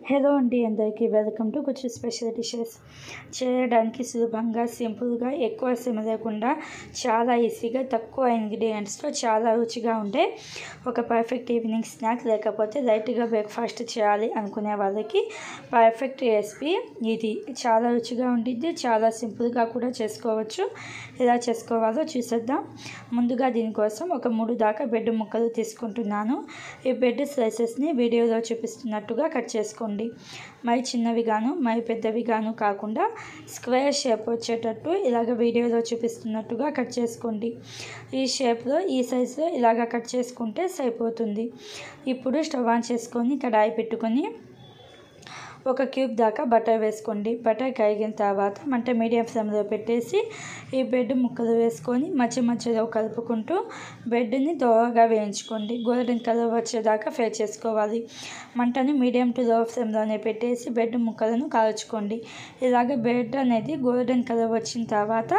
Hello అండి, అందరికీ welcome to గుచ్చు special dishes. చేయడానికి సులభంగా, సింపుల్గా, ఎక్కువ శ్రమ లేకుండా, చాలా ఈజీగా, తక్కువ ఇంగ్రీడియంట్స్తో చాలా రుచిగా ఉండే ఒక పర్ఫెక్ట్ ఈవినింగ్ స్నాక్, లేకపోతే లైట్గా బ్రేక్ఫాస్ట్ చేయాలి అనుకునే వాళ్ళకి పర్ఫెక్ట్ రెసిపీ ఇది. చాలా రుచిగా ఉండిద్ది, చాలా సింపుల్గా కూడా చేసుకోవచ్చు. ఎలా చేసుకోవాలో చూసేద్దాం. ముందుగా దీనికోసం ఒక 3 దాకా బెడ్ ముక్కలు తీసుకుంటున్నాను. ఈ బెడ్ స్లైసెస్ని వీడియోలో చూపిస్తున్నట్టుగా కట్ చేసుకోండి. మరి చిన్నవిగాను మరి పెద్దవిగాను కాకుండా స్క్వేర్ షేప్ వచ్చేటట్టు ఇలాగ వీడియోలో చూపిస్తున్నట్టుగా కట్ చేసుకోండి. ఈ షేప్లో, ఈ సైజులో ఇలాగ కట్ చేసుకుంటే సరిపోతుంది. ఇప్పుడు స్టవ్ ఆన్ చేసుకొని కడాయి పెట్టుకొని 1 క్యూబ్ దాకా బటర్ వేసుకోండి. బటర్ కరిగిన తర్వాత మంట మీడియం ఫ్లేమ్లో పెట్టేసి ఈ బెడ్ ముక్కలు వేసుకొని మధ్యలో కలుపుకుంటూ బెడ్ని దోరగా వేయించుకోండి. గోల్డెన్ కలర్ వచ్చేదాకా ఫ్రై చేసుకోవాలి. మంటని మీడియం టు లో ఫ్లేమ్లోనే పెట్టేసి బెడ్ ముక్కలను కాల్చుకోండి. ఇలాగ బెడ్ అనేది గోల్డెన్ కలర్ వచ్చిన తర్వాత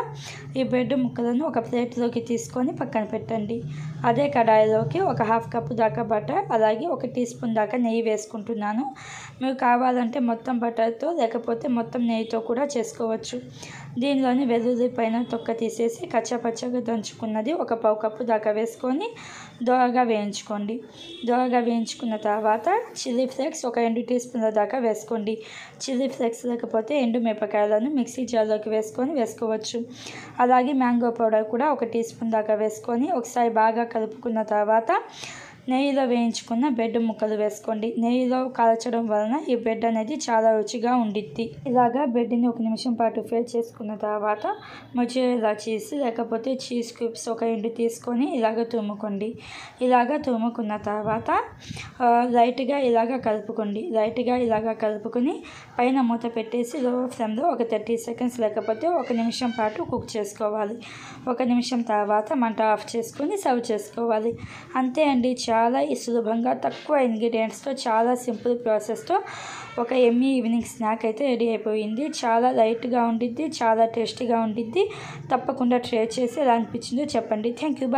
ఈ బెడ్ ముక్కలను ఒక ప్లేట్లోకి తీసుకొని పక్కన పెట్టండి. అదే కడాయిలోకి 1/2 కప్పు దాకా బటర్, అలాగే 1 టీ స్పూన్ దాకా నెయ్యి వేసుకుంటున్నాను. మీరు కావాలంటే మొత్తం బటర్తో, లేకపోతే మొత్తం నెయ్యితో కూడా చేసుకోవచ్చు. దీనిలోని వెల్లుల్లి పైన తొక్క తీసేసి కచ్చాపచ్చగా దంచుకున్నది 1 పావు కప్పు దాకా వేసుకొని దోరగా వేయించుకోండి. దోరగా వేయించుకున్న తర్వాత చిల్లీ ఫ్లేక్స్ 1 2 టీ స్పూన్ల దాకా వేసుకోండి. చిల్లీ ఫ్లేక్స్ లేకపోతే ఎండు మిరపకాయలను మిక్సీ జార్లోకి వేసుకోవచ్చు. అలాగే మ్యాంగో పౌడర్ కూడా 1 టీ స్పూన్ దాకా వేసుకొని ఒకసారి బాగా కలుపుకున్న తర్వాత నెయ్యిలో వేయించుకున్న బెడ్ ముక్కలు వేసుకోండి. నెయ్యిలో కాల్చడం వలన ఈ బెడ్ అనేది చాలా రుచిగా ఉండిద్ది. ఇలాగా బెడ్ని 1 నిమిషం పాటు ఫ్రై చేసుకున్న తర్వాత మొజరెల్లా చీజ్, లేకపోతే చీజ్ క్యూబ్స్ 1 2 తీసుకొని ఇలాగ తురుముకోండి. ఇలాగ తురుముకున్న తర్వాత లైట్గా ఇలాగ కలుపుకొని పైన మూత పెట్టేసి లో ఫ్లేమ్లో ఒక 30 సెకండ్స్ లేకపోతే 1 నిమిషం పాటు కుక్ చేసుకోవాలి. 1 నిమిషం తర్వాత మంట ఆఫ్ చేసుకొని సర్వ్ చేసుకోవాలి. అంతే అండి, చాలా సులభంగా, తక్కువ ఇంగ్రీడియంట్స్తో, చాలా సింపుల్ ప్రాసెస్తో ఒక ఎమ్మీ ఈవినింగ్ స్నాక్ అయితే రెడీ అయిపోయింది. చాలా లైట్గా ఉండిద్ది, చాలా టేస్టీగా ఉండిద్ది. తప్పకుండా ట్రై చేసి ఎలా అనిపించిందో చెప్పండి. Thank you.